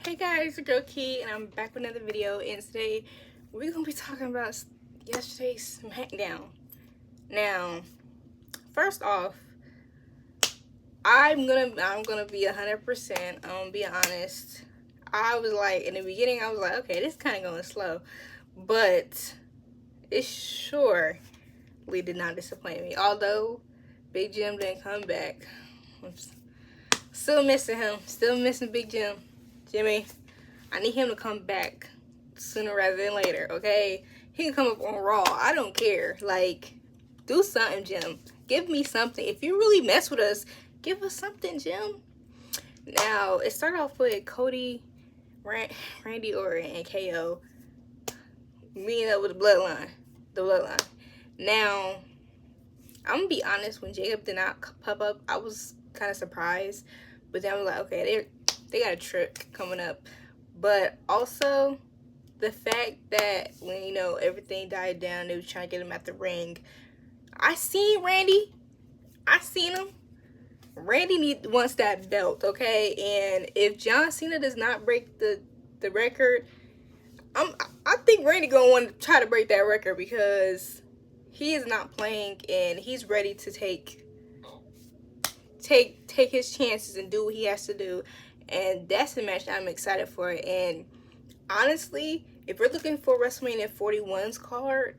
Hey guys, it's your girl Key, and I'm back with another video. And today we're gonna be talking about yesterday's SmackDown. Now, first off, I'm gonna be 100%. I'm gonna be honest. I was like, in the beginning, I was like, okay, this is kind of going slow, but it surely did not disappoint me. Although Big Jim didn't come back, I'm still missing him. Still missing Big Jim. Jimmy, I need him to come back sooner rather than later, okay? He can come up on Raw. I don't care. Like, do something, Jim. Give me something. If you really mess with us, give us something, Jim. Now, it started off with Cody, Randy Orton, and KO meeting up with the Bloodline. Now, I'm going to be honest. When Jacob did not pop up, I was kind of surprised. But then I was like, okay, they got a trick coming up. But also, the fact that when, you know, everything died down, they were trying to get him at the ring. I seen Randy. I seen him. Randy wants that belt, okay? And if John Cena does not break the record, I think Randy gonna want to try to break that record, because he is not playing and he's ready to take his chances and do what he has to do. And that's the match I'm excited for. And honestly, if we're looking for WrestleMania 41's card,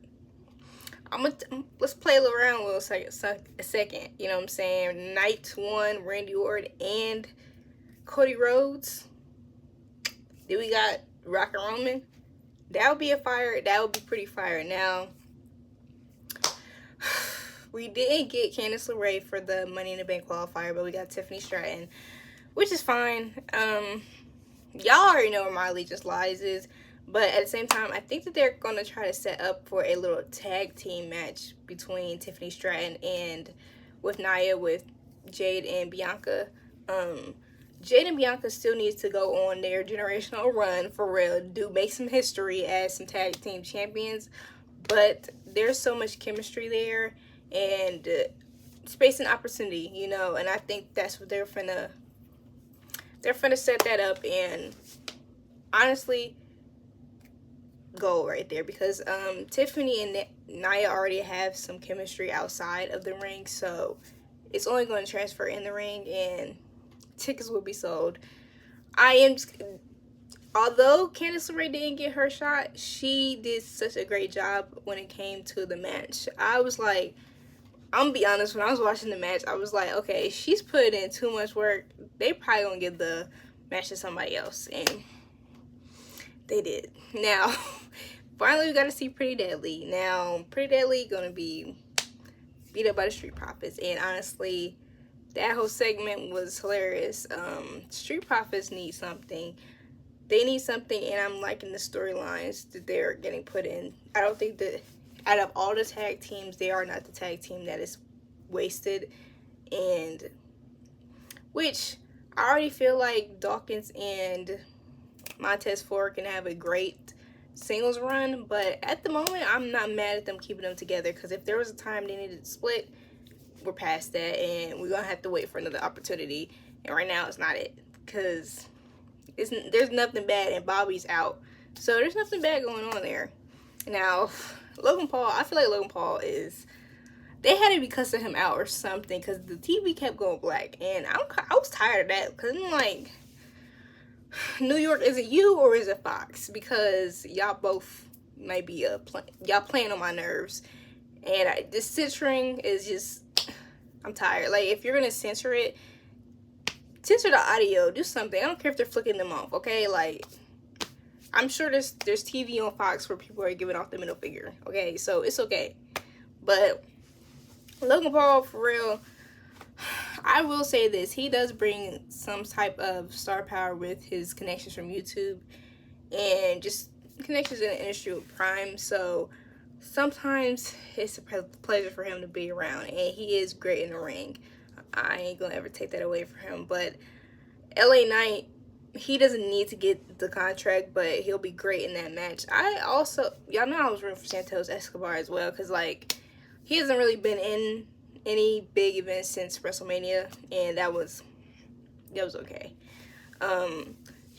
let's play a little around a second. You know what I'm saying? Night 1, Randy Orton and Cody Rhodes. Then we got Rock and Roman. That would be pretty fire. Now, we didn't get Candice LeRae for the Money in the Bank qualifier, but we got Tiffany Stratton, which is fine. Y'all already know where my allegiance lies is, but at the same time, I think that they're gonna try to set up for a little tag team match between Tiffany Stratton and with Nia, with Jade and Bianca. Jade and Bianca still needs to go on their generational run for real, do make some history as some tag team champions, but there's so much chemistry there and space and opportunity, you know, and I think that's what they're finna set that up. And honestly, goal right there, because Tiffany and Nia already have some chemistry outside of the ring, so it's only going to transfer in the ring and tickets will be sold. Although Candice LeRae didn't get her shot, she did such a great job when it came to the match. I was like, I'm gonna be honest, when I was watching the match, I was like, okay, she's put in too much work. They probably gonna give the match to somebody else, and they did. Now, finally, we got to see Pretty Deadly. Now, Pretty Deadly gonna be beat up by the Street Profits, and honestly, that whole segment was hilarious. Street Profits need something. They need something, and I'm liking the storylines that they're getting put in. I don't think that out of all the tag teams, they are not the tag team that is wasted. And which I already feel like Dawkins and Montez Ford can have a great singles run, but at the moment, I'm not mad at them keeping them together, because if there was a time they needed to split, we're past that, and we're gonna have to wait for another opportunity. And right now, it's not it, because there's nothing bad, and Bobby's out, so there's nothing bad going on there. Now, Logan Paul, I feel like Logan Paul they had to be cussing him out or something, because the TV kept going black, and I was tired of that, because I'm like, New York, is it you or is it Fox? Because y'all both might be y'all playing on my nerves, and this censoring is just, I'm tired. Like, if you're gonna censor it, censor the audio, do something. I don't care if they're flicking them off, okay? Like, I'm sure there's TV on Fox where people are giving off the middle finger, okay? So it's okay. But Logan Paul, for real, I will say this. He does bring some type of star power with his connections from YouTube and just connections in the industry with Prime. So sometimes it's a pleasure for him to be around, and he is great in the ring. I ain't gonna ever take that away from him. But LA Knight, he doesn't need to get the contract, but he'll be great in that match. Y'all know I was rooting for Santos Escobar as well, because, like, he hasn't really been in any big events since WrestleMania, and that was okay.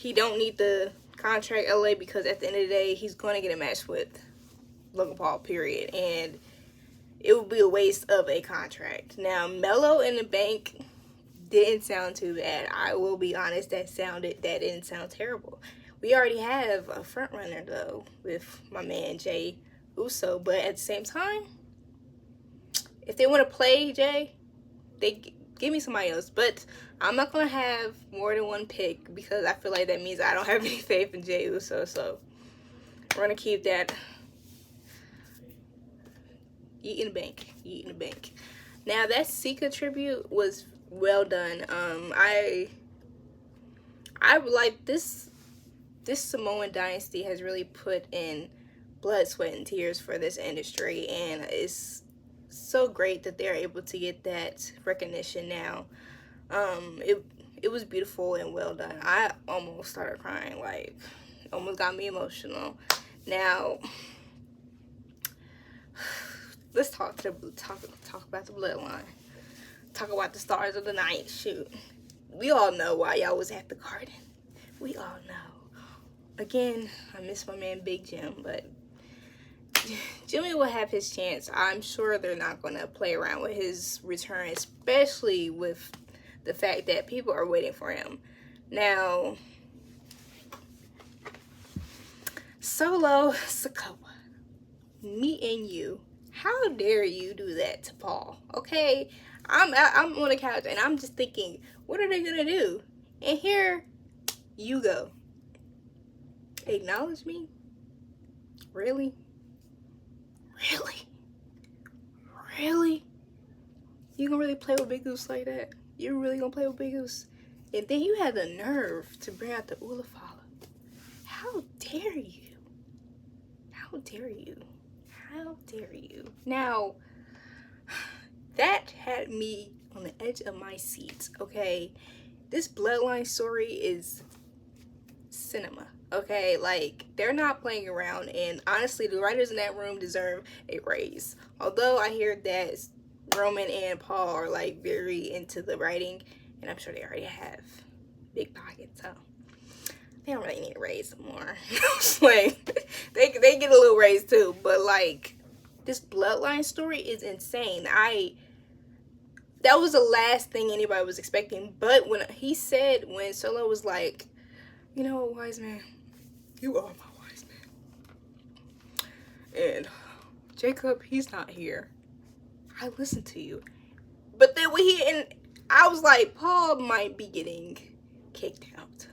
he don't need the contract LA, because at the end of the day, he's going to get a match with Logan Paul, period. And it would be a waste of a contract. Now, Melo in the Bank didn't sound too bad. I will be honest, that didn't sound terrible. We already have a front runner though with my man Jay Uso, but at the same time, if they want to play Jay, they give me somebody else. But I'm not gonna have more than one pick, because I feel like that means I don't have any faith in Jay Uso. So we're gonna keep that. Eat in the bank. Eat in the bank. Now that Sika tribute was well done. I like this Samoan dynasty has really put in blood, sweat, and tears for this industry, and it's so great that they're able to get that recognition now. It was beautiful and well done. I almost started crying, like almost got me emotional. Now let's talk about the bloodline. Talk about the stars of the night. Shoot, we all know why y'all was at the garden. We all know. Again, I miss my man Big Jim, but Jimmy will have his chance. I'm sure they're not going to play around with his return, especially with the fact that people are waiting for him. Now, Solo Sikoa, me and you, how dare you do that to Paul? Okay, I'm on the couch and I'm just thinking, what are they gonna do? And here you go. Acknowledge me? Really? Really? Really? You gonna really play with Big Goose like that? You really gonna play with Big Goose? And then you had the nerve to bring out the Ulafala. How dare you? How dare you? How dare you? Now, that had me on the edge of my seat, okay? This bloodline story is cinema, okay? Like, they're not playing around, and honestly, the writers in that room deserve a raise. Although I hear that Roman and Paul are, like, very into the writing, and I'm sure they already have big pockets, so they don't really need a raise more. Like, they get a little raise too, but, like, this bloodline story is insane. That was the last thing anybody was expecting. But when Solo was like, you know, wise man, you are my wise man, and Jacob, he's not here, I listened to you. But then I was like, Paul might be getting kicked out.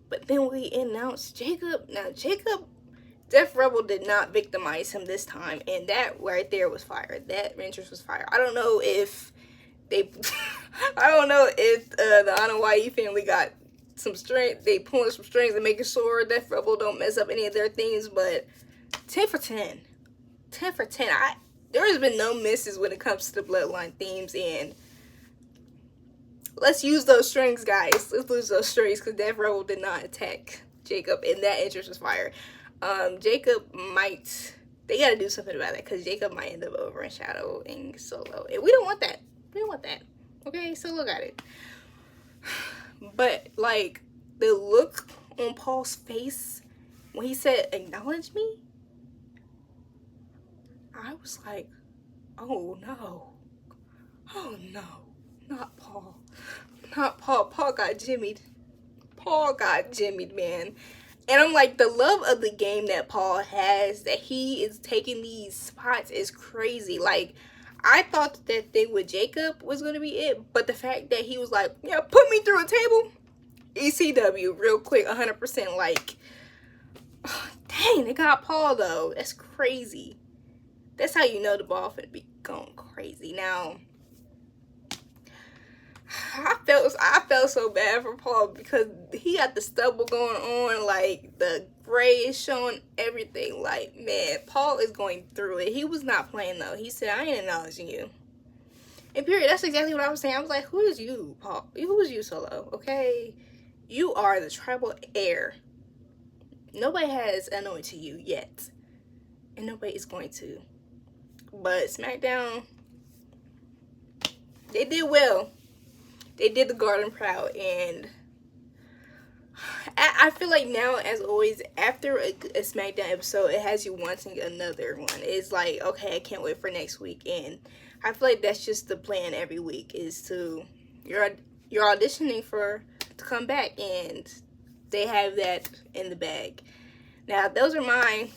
But then we announced Jacob. Now Jacob, Def Rebel did not victimize him this time, and that right there was fire. That interest was fire. I don't know if the Anawaii family got some strength. They pulling some strings and making sure Def Rebel don't mess up any of their things. But 10 for 10, 10 for 10. There has been no misses when it comes to the bloodline themes, and let's use those strings, guys. Let's use those strings, because Def Rebel did not attack Jacob, and that interest was fire. Jacob they gotta do something about that, because Jacob might end up overshadowing Solo, and we don't want that. We don't want that. Okay, Solo got it. But, like, the look on Paul's face when he said, acknowledge me, I was like, oh no. Oh no. Not Paul. Not Paul. Paul got jimmied. Paul got jimmied, man. And I'm like, the love of the game that Paul has, that he is taking these spots, is crazy. Like, I thought that thing with Jacob was going to be it, but the fact that he was like, yeah, put me through a table, ECW, real quick, 100%, like, oh, dang, they got Paul, though. That's crazy. That's how you know the ball finna be going crazy. Now, I felt so bad for Paul, because he got the stubble going on, like the gray is showing everything. Like, man, Paul is going through it. He was not playing though. He said, I ain't acknowledging you. And period, that's exactly what I was saying. I was like, who is you, Paul? Who is you, Solo? Okay, you are the tribal heir. Nobody has anointed you yet, and nobody is going to. But SmackDown, they did well. They did the Garden proud, and I feel like now, as always, after a SmackDown episode, it has you wanting another one. It's like, okay, I can't wait for next week, and I feel like that's just the plan every week, is to you're auditioning for to come back, and they have that in the bag. Now, those are my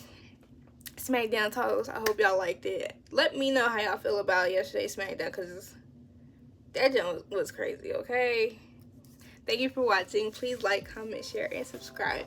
SmackDown talks. I hope y'all liked it. Let me know how y'all feel about yesterday's SmackDown, because that jump was crazy, okay? Thank you for watching. Please like, comment, share, and subscribe.